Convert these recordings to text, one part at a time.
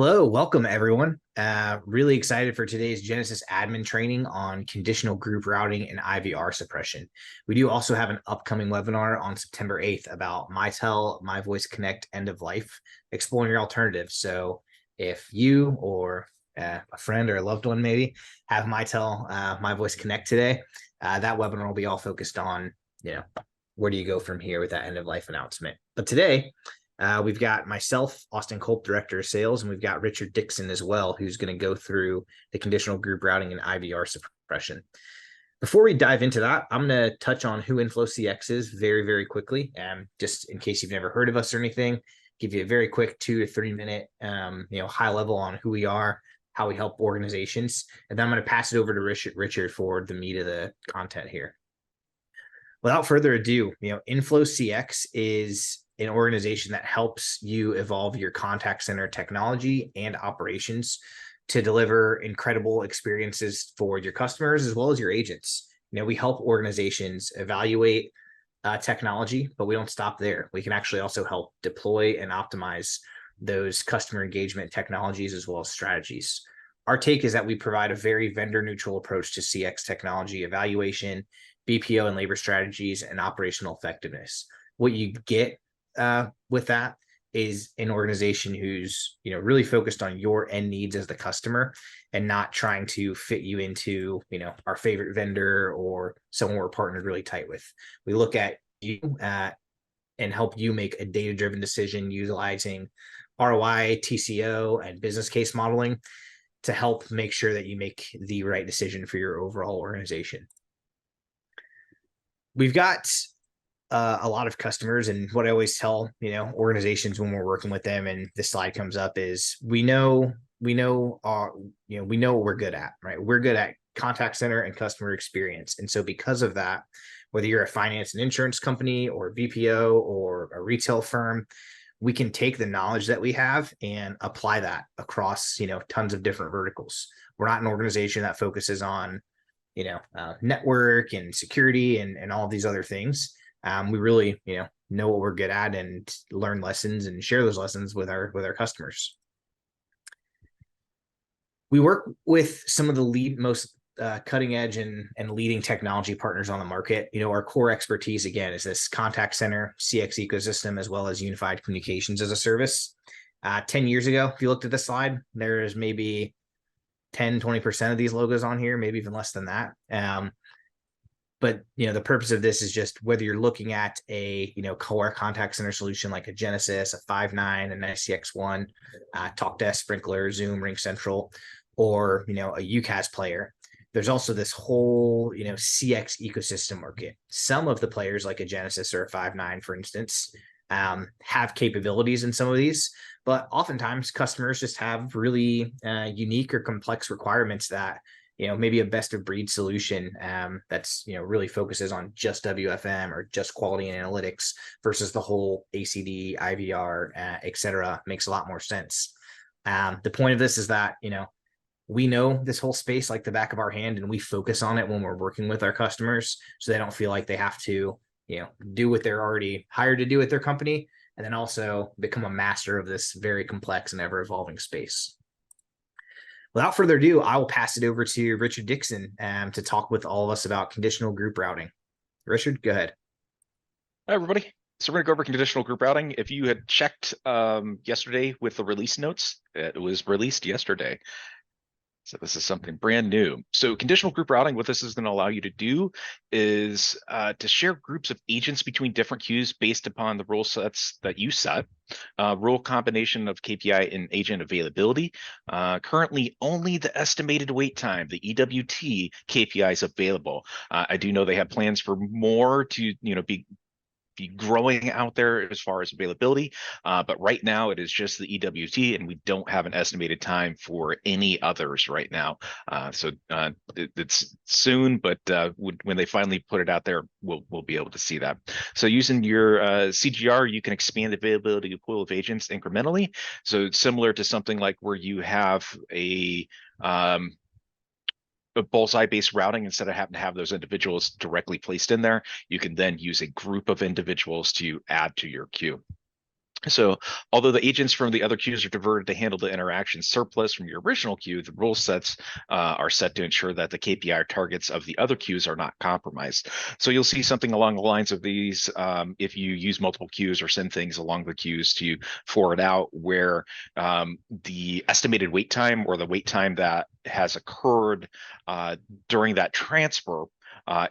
Hello, welcome everyone. Really excited for today's Genesys admin training on conditional group routing and IVR suppression. We do also have an upcoming webinar on September 8th about Mitel, My Voice Connect end of life, exploring your alternatives. So if you or a friend or a loved one maybe have Mitel, My Voice Connect today, that webinar will be all focused on, where do you go from here with that end of life announcement. But today, we've got myself, Austin Culp, Director of Sales, and we've got Richard Dixon as well, who's going to go through the conditional group routing and IVR suppression. Before we dive into that, I'm going to touch on who InflowCX is very, very quickly, just in case you've never heard of us or anything. Give you a very quick 2 to 3 minute, high level on who we are, how we help organizations, and then I'm going to pass it over to Richard for the meat of the content here. Without further ado, InflowCX is an organization that helps you evolve your contact center technology and operations to deliver incredible experiences for your customers as well as your agents. We help organizations evaluate technology, but we don't stop there. We can actually also help deploy and optimize those customer engagement technologies as well as strategies. Our take is that we provide a very vendor neutral approach to CX technology evaluation, BPO and labor strategies, and operational effectiveness. What you get with that is an organization who's really focused on your end needs as the customer and not trying to fit you into our favorite vendor or someone we're partnered really tight with. We look at you and help you make a data-driven decision utilizing ROI, TCO, and business case modeling to help make sure that you make the right decision for your overall organization. We've got a lot of customers, and what I always tell organizations when we're working with them, and this slide comes up, is we know what we're good at, right? We're good at contact center and customer experience, and so because of that, whether you're a finance and insurance company or a BPO or a retail firm, we can take the knowledge that we have and apply that across tons of different verticals. We're not an organization that focuses on network and security and all of these other things. We really, know what we're good at and learn lessons and share those lessons with our customers. We work with some of the most cutting edge and leading technology partners on the market. Our core expertise, again, is this contact center CX ecosystem, as well as unified communications as a service. 10 years ago, if you looked at this slide, there's maybe 10-20% of these logos on here, maybe even less than that. But the purpose of this is just whether you're looking at a core contact center solution like a Genesys, a Five9, an ICX1, Talkdesk, Sprinklr, Zoom, RingCentral, or a UCaaS player. There's also this whole CX ecosystem market. Some of the players like a Genesys or a Five9, for instance, have capabilities in some of these, but oftentimes customers just have really unique or complex requirements that maybe a best of breed solution that's really focuses on just WFM or just quality and analytics versus the whole ACD, IVR, et cetera, makes a lot more sense. The point of this is that we know this whole space like the back of our hand, and we focus on it when we're working with our customers, so they don't feel like they have to do what they're already hired to do at their company, and then also become a master of this very complex and ever evolving space. Without further ado, I will pass it over to Richard Dixon to talk with all of us about conditional group routing. Richard, go ahead. Hi, everybody. So we're going to go over conditional group routing. If you had checked yesterday with the release notes, it was released yesterday. So this is something brand new. So conditional group routing, what this is going to allow you to do is to share groups of agents between different queues based upon the rule sets that you set. Rule combination of KPI and agent availability. Currently, only the estimated wait time, the EWT KPI, is available. I do know they have plans for more to be growing out there as far as availability, but right now it is just the EWT, and we don't have an estimated time for any others right now. So it's soon, but when they finally put it out there, we'll be able to see that. So using your CGR, you can expand the availability of pool of agents incrementally. So it's similar to something like where you have a bullseye-based routing. Instead of having to have those individuals directly placed in there, you can then use a group of individuals to add to your queue. So although the agents from the other queues are diverted to handle the interaction surplus from your original queue, the rule sets are set to ensure that the KPI targets of the other queues are not compromised. So you'll see something along the lines of these if you use multiple queues or send things along the queues to forward out, where the estimated wait time or the wait time that has occurred during that transfer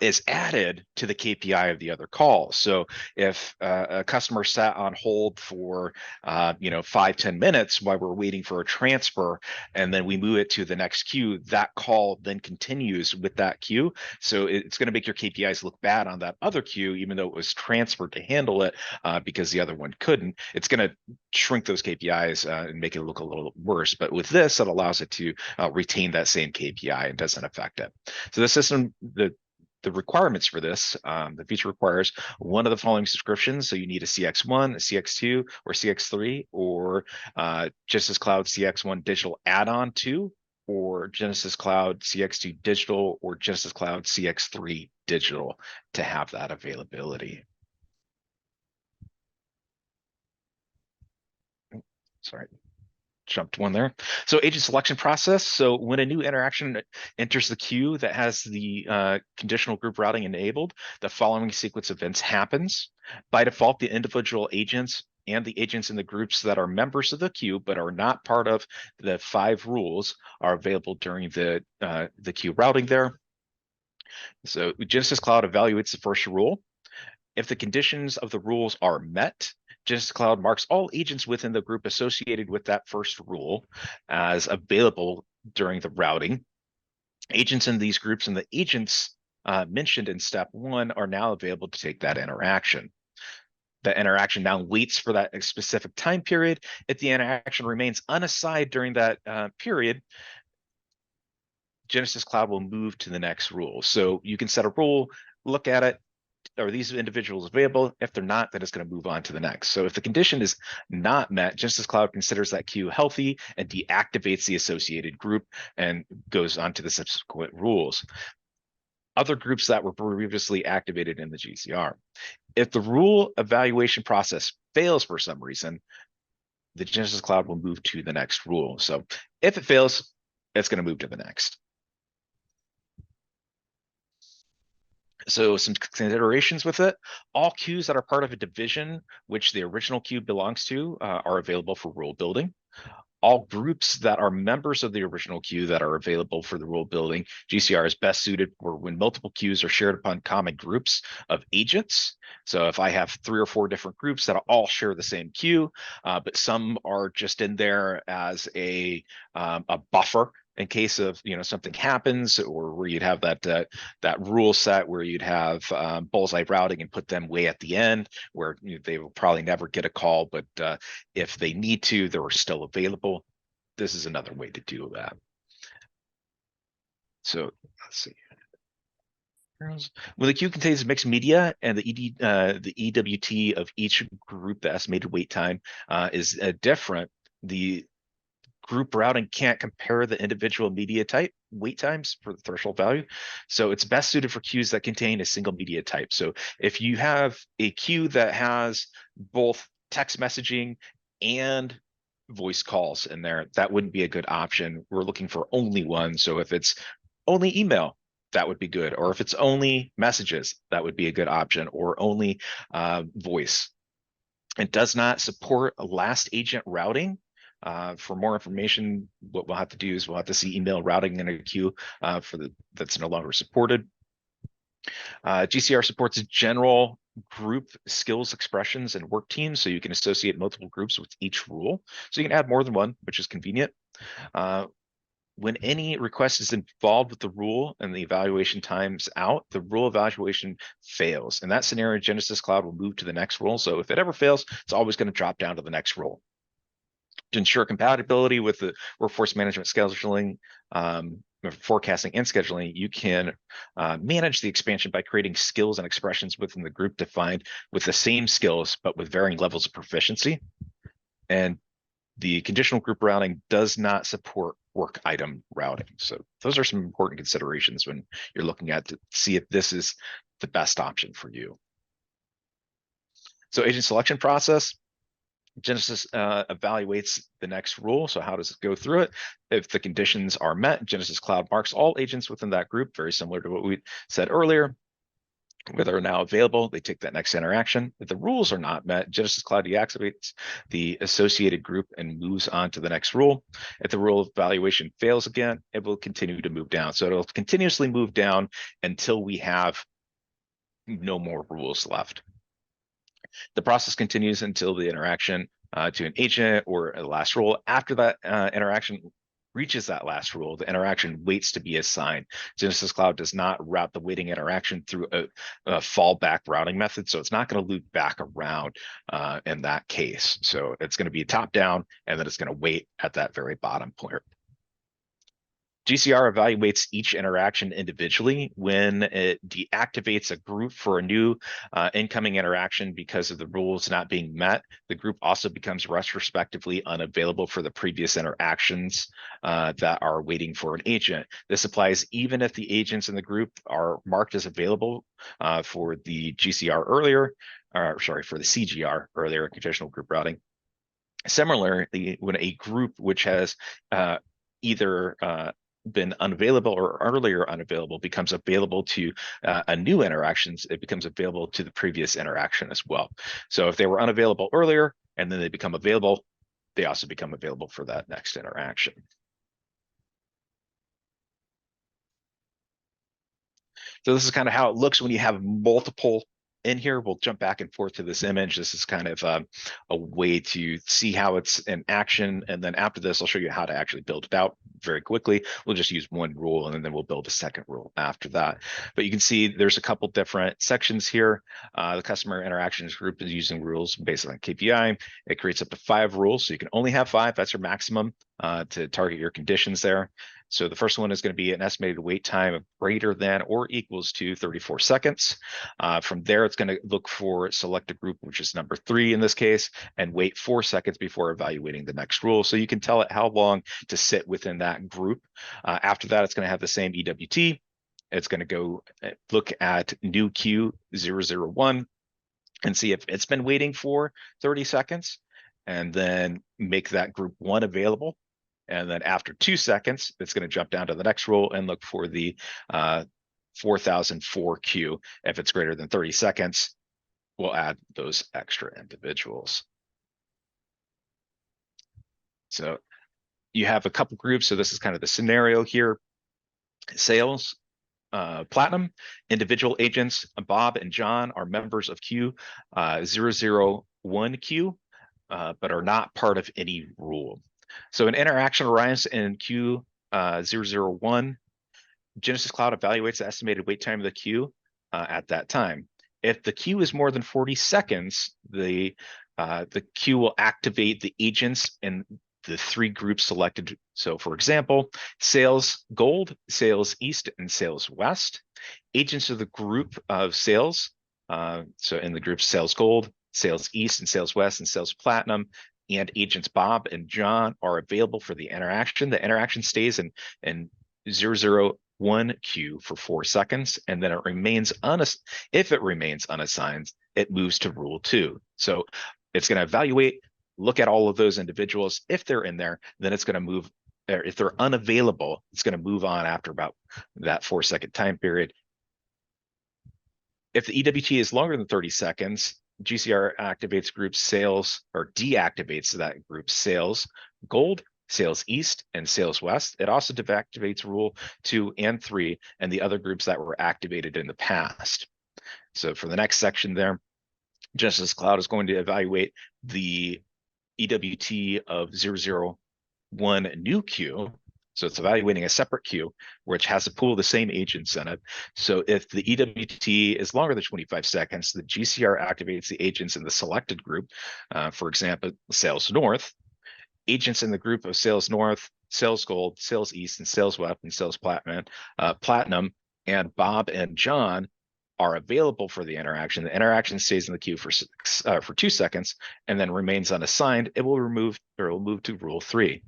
is added to the KPI of the other call. So if a customer sat on hold for 5-10 minutes while we're waiting for a transfer, and then we move it to the next queue, that call then continues with that queue. So it's going to make your KPIs look bad on that other queue, even though it was transferred to handle it because the other one couldn't. It's going to shrink those KPIs and make it look a little worse. But with this, it allows it to retain that same KPI and doesn't affect it. So the system, the requirements for this, the feature requires one of the following subscriptions. So you need a CX1, a CX2, or CX3, or Genesys Cloud CX1 digital add-on 2, or Genesys Cloud CX2 digital, or Genesys Cloud CX3 digital to have that availability. Sorry. Jumped one there. So agent selection process. So when a new interaction enters the queue that has the conditional group routing enabled, the following sequence of events happens. By default, the individual agents and the agents in the groups that are members of the queue but are not part of the 5 rules are available during the queue routing there. So Genesys Cloud evaluates the first rule. If the conditions of the rules are met, Genesys Cloud marks all agents within the group associated with that first rule as available during the routing. Agents in these groups and the agents mentioned in step 1 are now available to take that interaction. The interaction now waits for that specific time period. If the interaction remains unassigned during that period, Genesys Cloud will move to the next rule. So you can set a rule, look at it, are these individuals available? If they're not, then it's going to move on to the next. So if the condition is not met, Genesys Cloud considers that queue healthy and deactivates the associated group and goes on to the subsequent rules. Other groups that were previously activated in the GCR. If the rule evaluation process fails for some reason, the Genesys Cloud will move to the next rule. So if it fails, it's going to move to the next. So some considerations with it. All queues that are part of a division which the original queue belongs to are available for rule building. All groups that are members of the original queue that are available for the rule building, GCR is best suited for when multiple queues are shared upon common groups of agents. So if I have 3 or 4 different groups that all share the same queue, but some are just in there as a buffer in case of something happens, or where you'd have that rule set where you'd have bullseye routing and put them way at the end where they will probably never get a call, but if they need to, they're still available. This is another way to do that. So let's see. When the queue contains mixed media and the EWT of each group, the estimated wait time is different, the group routing can't compare the individual media type wait times for the threshold value. So it's best suited for queues that contain a single media type. So if you have a queue that has both text messaging and voice calls in there, that wouldn't be a good option. We're looking for only one. So if it's only email, that would be good. Or if it's only messages, that would be a good option, or only voice. It does not support last agent routing. For more information, what we'll have to do is we'll have to see email routing in a queue that's no longer supported. GCR supports general group skills expressions and work teams, so you can associate multiple groups with each rule. So you can add more than one, which is convenient. When any request is involved with the rule and the evaluation times out, the rule evaluation fails. In that scenario, Genesys Cloud will move to the next rule. So if it ever fails, it's always going to drop down to the next rule. To ensure compatibility with the workforce management scheduling, forecasting and scheduling, you can manage the expansion by creating skills and expressions within the group defined with the same skills, but with varying levels of proficiency. And the conditional group routing does not support work item routing. So those are some important considerations when you're looking at to see if this is the best option for you. So agent selection process. Genesys evaluates the next rule. So how does it go through it? If the conditions are met, Genesys Cloud marks all agents within that group, very similar to what we said earlier. Whether they're now available, they take that next interaction. If the rules are not met, Genesys Cloud deactivates the associated group and moves on to the next rule. If the rule evaluation fails again, it will continue to move down. So it'll continuously move down until we have no more rules left. The process continues until the interaction to an agent or a last rule. After that interaction reaches that last rule, the interaction waits to be assigned. Genesys Cloud does not route the waiting interaction through a fallback routing method, so it's not going to loop back around in that case. So it's going to be top down, and then it's going to wait at that very bottom point. GCR evaluates each interaction individually. When it deactivates a group for a new incoming interaction because of the rules not being met, the group also becomes retrospectively unavailable for the previous interactions that are waiting for an agent. This applies even if the agents in the group are marked as available for the GCR earlier, for the CGR earlier, conditional group routing. Similarly, when a group which has either been unavailable or earlier unavailable becomes available to a new interactions, it becomes available to the previous interaction as well. So if they were unavailable earlier and then they become available, they also become available for that next interaction. So this is kind of how it looks when you have multiple in here. We'll jump back and forth to this image. This is kind of a way to see how it's in action. And then after this, I'll show you how to actually build it out very quickly. We'll just use one rule and then we'll build a second rule after that. But you can see there's a couple different sections here. The customer interactions group is using rules based on KPI. It creates up to 5 rules. So you can only have 5. That's your maximum to target your conditions there. So the first one is going to be an estimated wait time of greater than or equals to 34 seconds. From there, it's going to look for select a group, which is number 3 in this case, and wait 4 seconds before evaluating the next rule. So you can tell it how long to sit within that group. After that, it's going to have the same EWT. It's going to go look at new queue 001 and see if it's been waiting for 30 seconds, and then make that group 1 available. And then after 2 seconds, it's going to jump down to the next rule and look for the 4004 queue. If it's greater than 30 seconds, we'll add those extra individuals. So you have a couple groups. So this is kind of the scenario here. Sales, Platinum, individual agents, Bob and John are members of queue 001 queue, but are not part of any rule. So an interaction arrives in queue 001. Genesys Cloud evaluates the estimated wait time of the queue at that time. If the queue is more than 40 seconds, the queue will activate the agents in the 3 groups selected. So for example, Sales Gold, Sales East, and Sales West. Agents of the group of sales, so in the group Sales Gold, Sales East, and Sales West, and Sales Platinum, and agents Bob and John are available for the interaction. The interaction stays in 001 queue for 4 seconds, and then it remains if it remains unassigned, it moves to rule 2. So it's going to evaluate, look at all of those individuals. If they're in there, then it's going to move. Or if they're unavailable, it's going to move on after about that 4-second time period. If the EWT is longer than 30 seconds, GCR activates group sales, or deactivates that group Sales Gold, Sales East, and Sales West. It also deactivates rule 2 and 3 and the other groups that were activated in the past. So for the next section there, Genesys Cloud is going to evaluate the EWT of 001 new queue. So it's evaluating a separate queue, which has a pool of the same agents in it. So if the EWT is longer than 25 seconds, the GCR activates the agents in the selected group. For example, Sales North. Agents in the group of Sales North, Sales Gold, Sales East, and Sales West, and Sales Platinum, and Bob and John are available for the interaction. The interaction stays in the queue for 2 seconds and then remains unassigned. It will move to rule 3.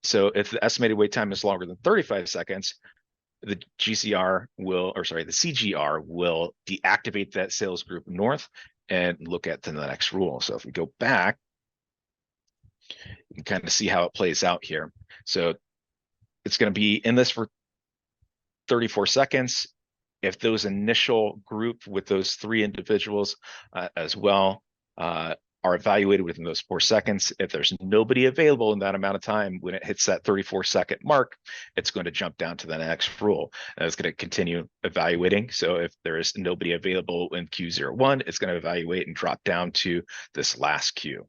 So if the estimated wait time is longer than 35 seconds, the GCR will, or sorry, the CGR will deactivate that sales group North and look at the next rule. So if we go back, You can kind of see how it plays out here. So it's going to be in this for 34 seconds. If those initial group with those 3 individuals as well are evaluated within those 4 seconds, if there's nobody available in that amount of time, when it hits that 34-second mark, it's going to jump down to the next rule. And it's going to continue evaluating. So if there is nobody available in Q01, it's going to evaluate and drop down to this last queue.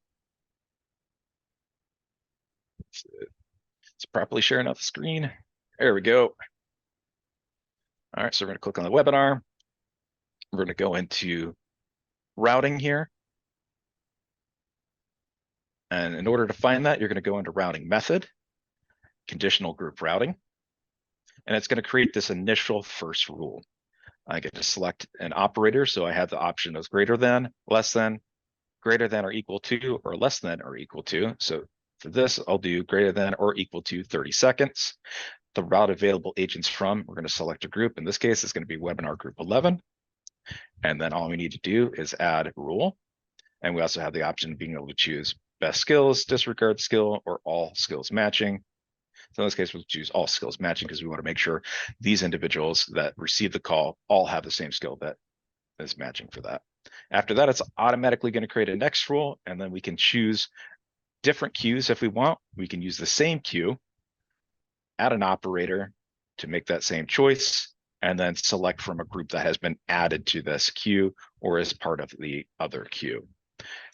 It's properly sharing out the screen. There we go. All right, so we're going to click on the webinar. We're going to go into routing here. And in order to find that, you're going to go into routing method, conditional group routing, and it's going to create this initial first rule. I get to select an operator, so I have the option of greater than, less than, greater than or equal to, or less than or equal to. So for this, I'll do greater than or equal to 30 seconds. The route available agents from, we're going to select a group. In this case, it's going to be webinar group 11. And then all we need to do is add rule. And we also have the option of being able to choose best skills, disregard skill, or all skills matching. So in this case, we'll choose all skills matching because we want to make sure these individuals that receive the call all have the same skill that is matching for that. After that, it's automatically going to create a next rule, and then we can choose different queues if we want. We can use the same queue, add an operator to make that same choice, and then select from a group that has been added to this queue or is part of the other queue.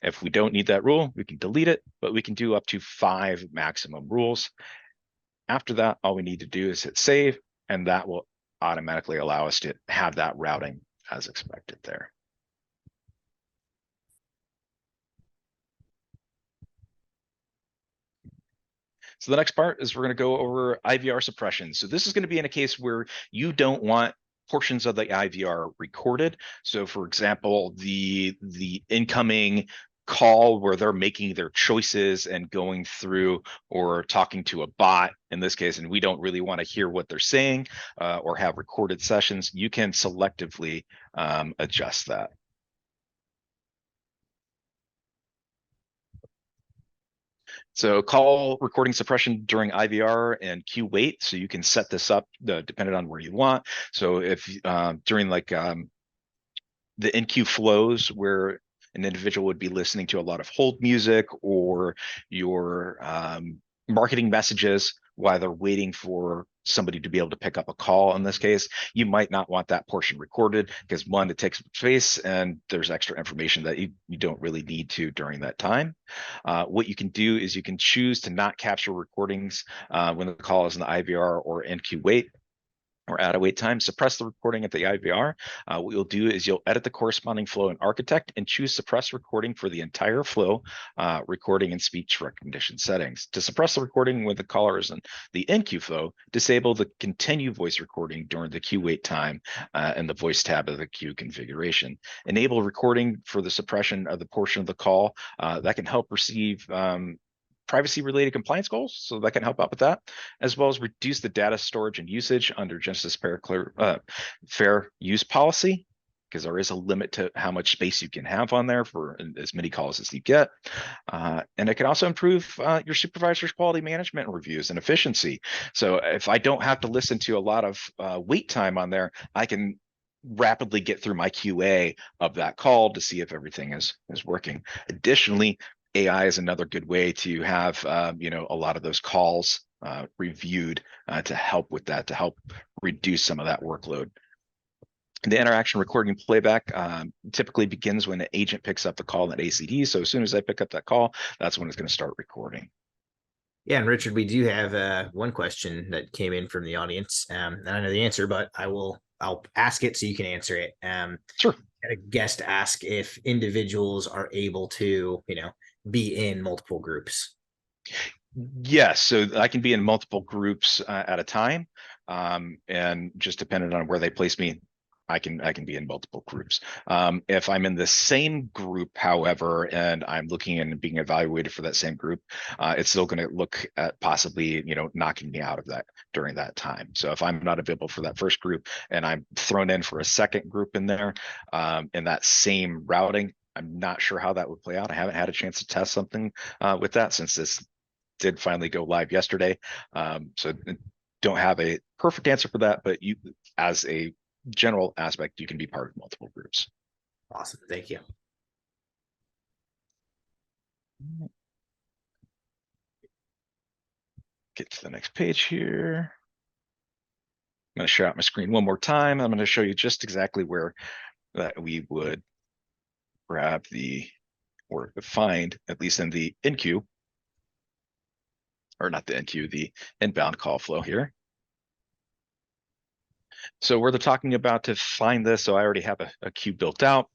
If we don't need that rule, we can delete it, but we can do up to 5 maximum rules. After that, all we need to do is hit save, and that will automatically allow us to have that routing as expected there. So the next part is we're going to go over IVR suppression. So this is going to be in a case where you don't want portions of the IVR recorded. So for example, the incoming call where they're making their choices and going through or talking to a bot in this case, and we don't really want to hear what they're saying or have recorded sessions, you can selectively adjust that. So call recording suppression during IVR and queue wait. So you can set this up depending on where you want. So if during like the in-queue flows where an individual would be listening to a lot of hold music or your marketing messages while they're waiting for somebody to be able to pick up a call in this case, you might not want that portion recorded because 1, it takes space and there's extra information that you don't really need to during that time. What you can do is you can choose to not capture recordings when the call is in the IVR or NQ wait or add a wait time, suppress the recording at the IVR. What you'll do is you'll edit the corresponding flow in Architect and choose suppress recording for the entire flow, recording and speech recognition settings. To suppress the recording when the caller is in the NQ flow, disable the continue voice recording during the queue wait time and the voice tab of the queue configuration. Enable recording for the suppression of the portion of the call that can help receive privacy-related compliance goals, so that can help out with that, as well as reduce the data storage and usage under Genesys fair use policy, because there is a limit to how much space you can have on there for as many calls as you get. And it can also improve your supervisor's quality management reviews and efficiency. So if I don't have to listen to a lot of wait time on there, I can rapidly get through my QA of that call to see if everything is working. Additionally, AI is another good way to have a lot of those calls reviewed to help with that, to help reduce some of that workload. The interaction recording playback typically begins when an agent picks up the call at ACD. So as soon as I pick up that call, that's when it's going to start recording. Yeah, and Richard, we do have one question that came in from the audience, and I know the answer, but I'll ask it so you can answer it. Sure. A guest asked if individuals are able to, be in multiple groups. Yes, so I can be in multiple groups at a time, and just depending on where they place me, I can be in multiple groups. If I'm in the same group, however, and I'm looking and being evaluated for that same group, it's still going to look at possibly, knocking me out of that during that time. So if I'm not available for that first group and I'm thrown in for a second group in there, in that same routing, I'm not sure how that would play out. I haven't had a chance to test something with that since this did finally go live yesterday. So don't have a perfect answer for that, but you, as a general aspect, you can be part of multiple groups. Awesome. Thank you. Get to the next page here. I'm going to share out my screen one more time. I'm going to show you just exactly where that we would grab the, or find, at least in the NQ, or not the NQ, the inbound call flow here. So where they're talking about to find this, so I already have a queue built out.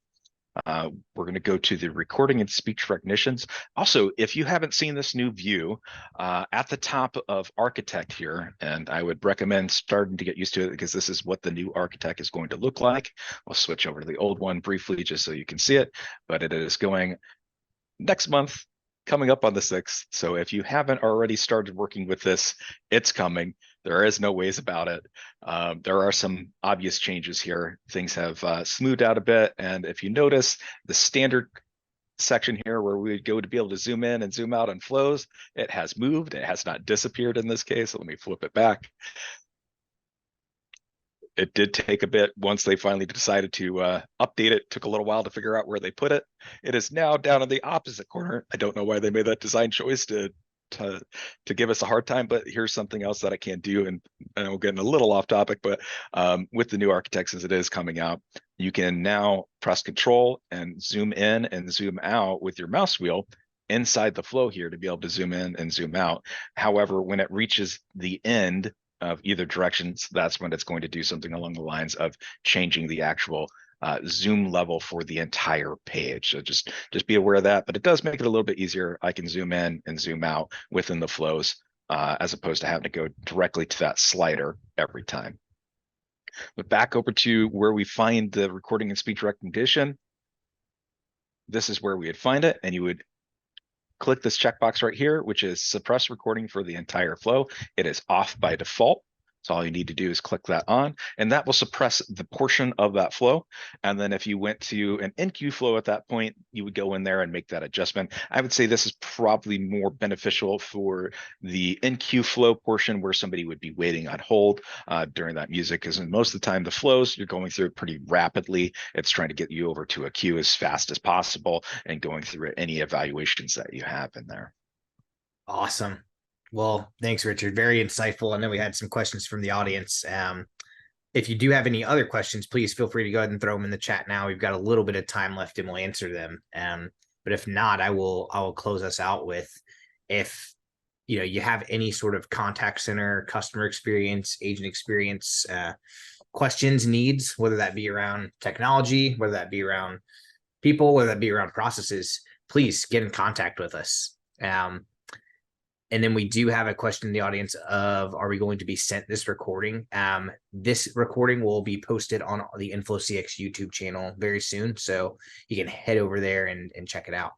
We're going to go to the recording and speech recognitions. Also, if you haven't seen this new view, at the top of Architect here, and I would recommend starting to get used to it because this is what the new Architect is going to look like. I'll switch over to the old one briefly just so you can see it, but it is going next month, coming up on the 6th. So if you haven't already started working with this, it's coming. There is no ways about it. There are some obvious changes here. Things have smoothed out a bit. And if you notice the standard section here where we go to be able to zoom in and zoom out on flows, it has moved. It has not disappeared in this case. So let me flip it back. It did take a bit once they finally decided to update it. Took a little while to figure out where they put it. It is now down in the opposite corner. I don't know why they made that design choice to give us a hard time, but here's something else that I can do. And we're getting a little off topic, but with the new Architects as it is coming out, you can now press Control and zoom in and zoom out with your mouse wheel inside the flow here to be able to zoom in and zoom out. However, when it reaches the end of either directions, that's when it's going to do something along the lines of changing the actual zoom level for the entire page. So just be aware of that, but it does make it a little bit easier. I can zoom in and zoom out within the flows as opposed to having to go directly to that slider every time. But back over to where we find the recording and speech recognition. This is where we would find it, and you would click this checkbox right here, which is suppress recording for the entire flow. It is off by default. So all you need to do is click that on, and that will suppress the portion of that flow. And then if you went to an NQ flow at that point, you would go in there and make that adjustment. I would say this is probably more beneficial for the NQ flow portion where somebody would be waiting on hold during that music, because most of the time the flows, you're going through it pretty rapidly. It's trying to get you over to a queue as fast as possible and going through any evaluations that you have in there. Awesome. Well, thanks, Richard. Very insightful. I know we had some questions from the audience. If you do have any other questions, please feel free to go ahead and throw them in the chat now. We've got a little bit of time left and we'll answer them. But if not, I will close us out with, if you have any sort of contact center, customer experience, agent experience, questions, needs, whether that be around technology, whether that be around people, whether that be around processes, please get in contact with us. And then we do have a question in the audience of, are we going to be sent this recording? This recording will be posted on the InflowCX YouTube channel very soon. So you can head over there and check it out.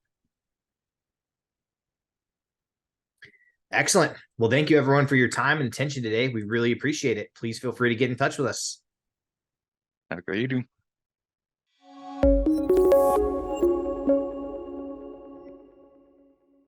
Excellent. Well, thank you everyone for your time and attention today. We really appreciate it. Please feel free to get in touch with us. Have a great evening.